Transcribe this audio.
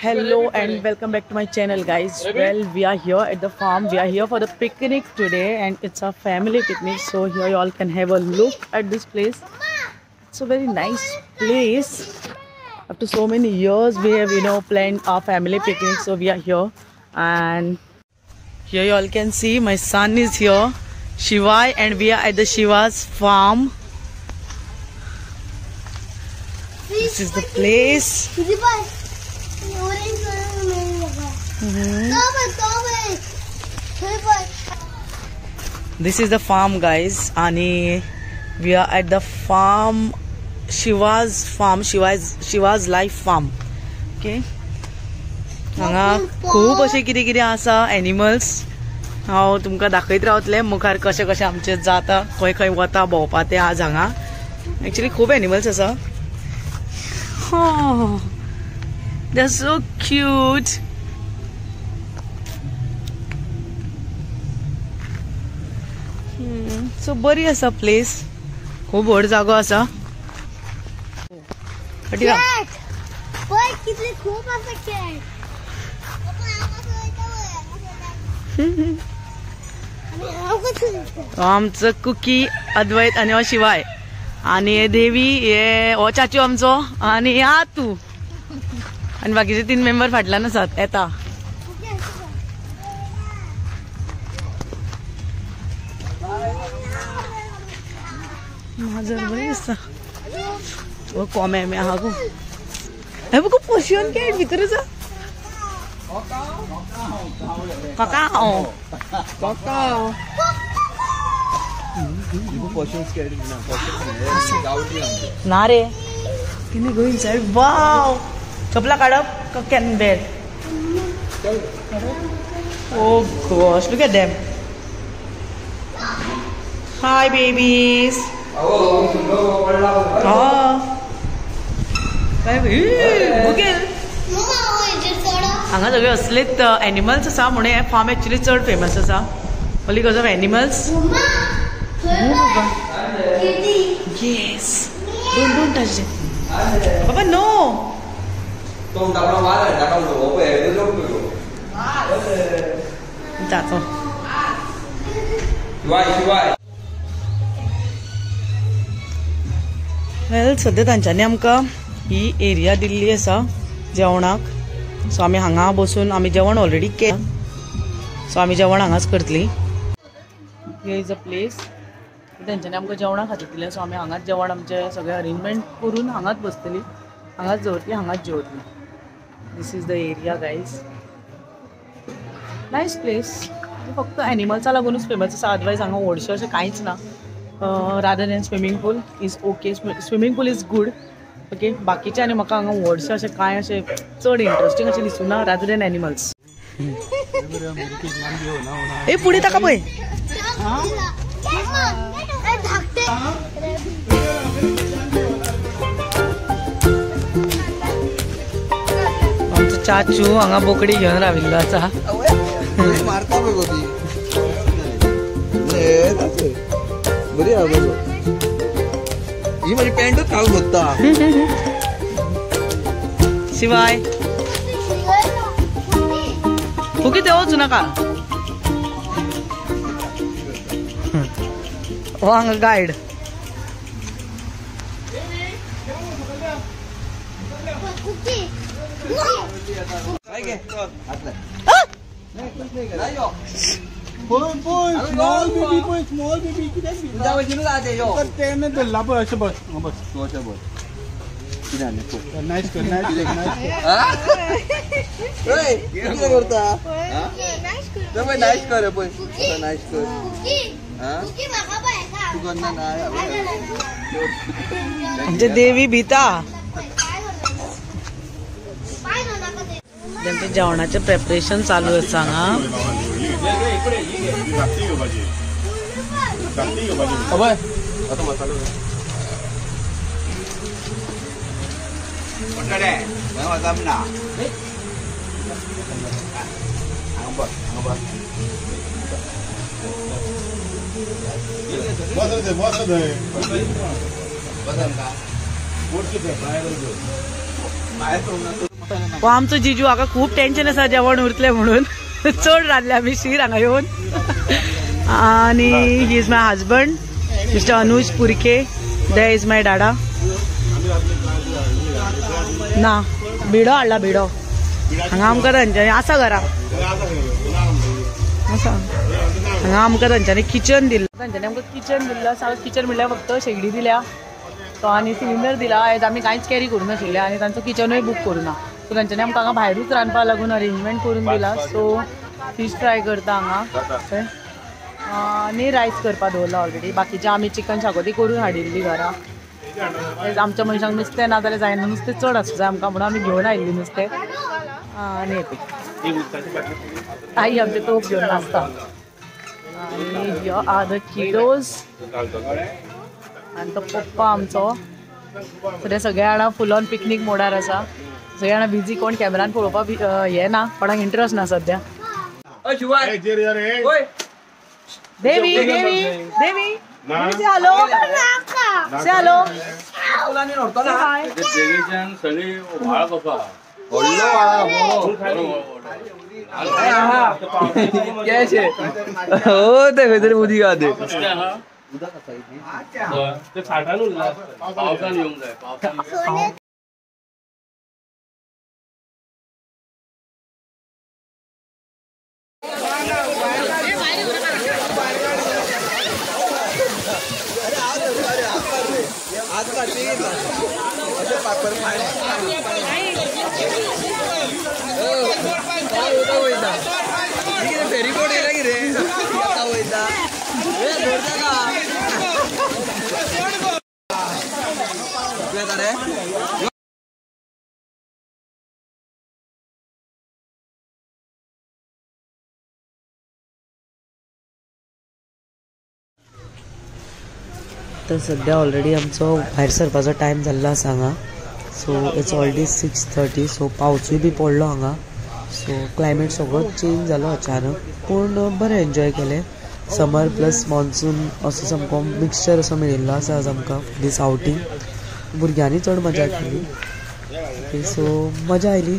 Hello and welcome back to my channel, guys. Well, we are here at the farm. We are here for the picnic today and it's a family picnic, so here you all can have a look at this place. It's a very nice place. After so many years we have planned our family picnic, so we are here. And here you all can see my son is here, Shivai, and we are at the Shiva's farm. This is the place. This is the farm, guys, and we are at the farm, Shiva's farm, Shiva's life farm. Okay. हांगा खूब अशे कितें कितें आसा animals. हांव तुमकां दाखयत रावतलें मुखार कशें कशें आमचें जाता, खंय खंय वता भोंवपा तें आज हांगा. एक्चुअली खूब एनिमल्स आसा. Oh, they're so cute. So बरी आसा प्लेस, खूब व्हड जागो आसा. आमचो कुकी, अद्वैत आनी हो शिवाय, आनी देवी, हे हो चाचू आमचो, आनी हा तू, आनी बाकीचे 3 मेंबर फाटल्यान आसात. येता माझं बरें आसा. ओ कोमे मे आहा गो. हे बघ पोशियन कॅट भितर आसा. काकाओ काकाओ ना रे. Can you go inside? Wow! Chapla काढप can bear. Oh gosh, look at them. Hi babies. Oh. काय बघेल. हांगा सगळे असलेच एनिमल्स आसा म्हणून हे फार्म एक्चुअली चड फेमस आसा. Because of animals. Yes. Don't touch it. Papa, no. जातो. वेल, सद्या तांच्यांनी आमकां ही एरिया दिल्ली आसा जेवणाक. सो आमी हांगा बसून आमी जेवण ऑलरेडी केलें, सो आमी जेवण हांगाच करतली. Here is a place. तेंच्यांनी आमकां जेवणा खातीर दिलें, सो आमी हांगाच जेवण आमचें सगळें अरेंजमेंट करून हांगाच बसतली, हांगाच दवरतली, हांगाच जेवतली. This is the area, guys. Nice place. फक्त एनिमल्सा लागूनच फेमस आसा, अदरवायज हांगा व्हडशें अशें कांयच ना. Rather than swimming pool is okay. Swimming pool is good. Okay. बाकीचे आनी म्हाका हांगा व्हडशें अशें कांय अशें चड इंट्रस्टींग अशें दिसूना रादर दॅन एनिमल्स. ए फुडें ताका पळय. आमचो चाचू हांगा बोकडी घेवन राविल्लो आसा. ही माझी पॅन्टच घालून बसता. शिवाय फुकी ते वचू नाका. हो हांगा गायड. स्मॉल बेबी कितें तेन्ना धरला पळय. अशें बस बस तूं अशें बस. कितें नायस कर कितें करता. नायस कर पळय. नायस कर. तूं करना ना. आमचे देवी भिता. त्यांचं जेवणाचे प्रेपरेशन चालू आसा हांगा. हो आमचो जिजू हाका खूप टेन्शन आसा जेवण उरतले म्हणून चड रांदले आमी शीर हांगा येवन. आणि he is my husband mister Anuj Purke. They is my dada. ना बिडो हाडला बिडो हांगा आमकां तांच्यांनी आसा घरा आसा हांगा आमकां तांच्यांनी किचन दिल्लो. तांच्यांनी आमकां किचन दिल्लो आसा. किचन म्हणल्यार फक्त शेगडी दिल्या तो आनी सिलिंडर दिला. आयज आमी कांयच कॅरी करूं नाशिल्ले आनी तांचो किचनूय बूक करूना. सो तांच्यांनी आमकां हांगा भायरूच रांदपाक लागून अरेंजमेंट करून दिला. सो फिश फ्राय करता हांगा आनी रायस करपाक दवरला ऑलरेडी. बाकीचे आमी चिकन शाकोती करून हाडिल्ली घरा. आमच्या मनशांक नुस्तें ना जाल्यार जायना. नुस्तें चड आसूं जाय आमकां म्हणून आमी घेवन आयिल्ली नुस्तें आनी आई आमचे तोप घेवन नाचता. आनी ह्यो आर द किडोज आनी तो पप्पा आमचो. सो सगळे जाणां फुल ऑन पिकनीक मोडार आसा. सगळे जाणां बिजी. कोण कॅमेरान पळोवपाक हें ना कोणाक इंट्रस्ट ना सद्या. देवी देवी देवी से हॅलो से हॅलो हो ते काहीतरी उदी गाते फेरीबोट येला की रे तर सध्या ऑलरेडी आमचो भायर सरपाचो टायम जाल्लो आसा हांगा. So it's already 6:30. सो पावसूय बी पडलो हांगा. सो क्लायमेट सगळो चेंज जालो अचानक पूण बरें एन्जॉय केलें. समर प्लस मॉन्सून असो सामको मिक्सचर असो मेळिल्लो आसा आज आमकां दीस आउटींग. भुरग्यांनी चड मजा केली. सो मजा आयली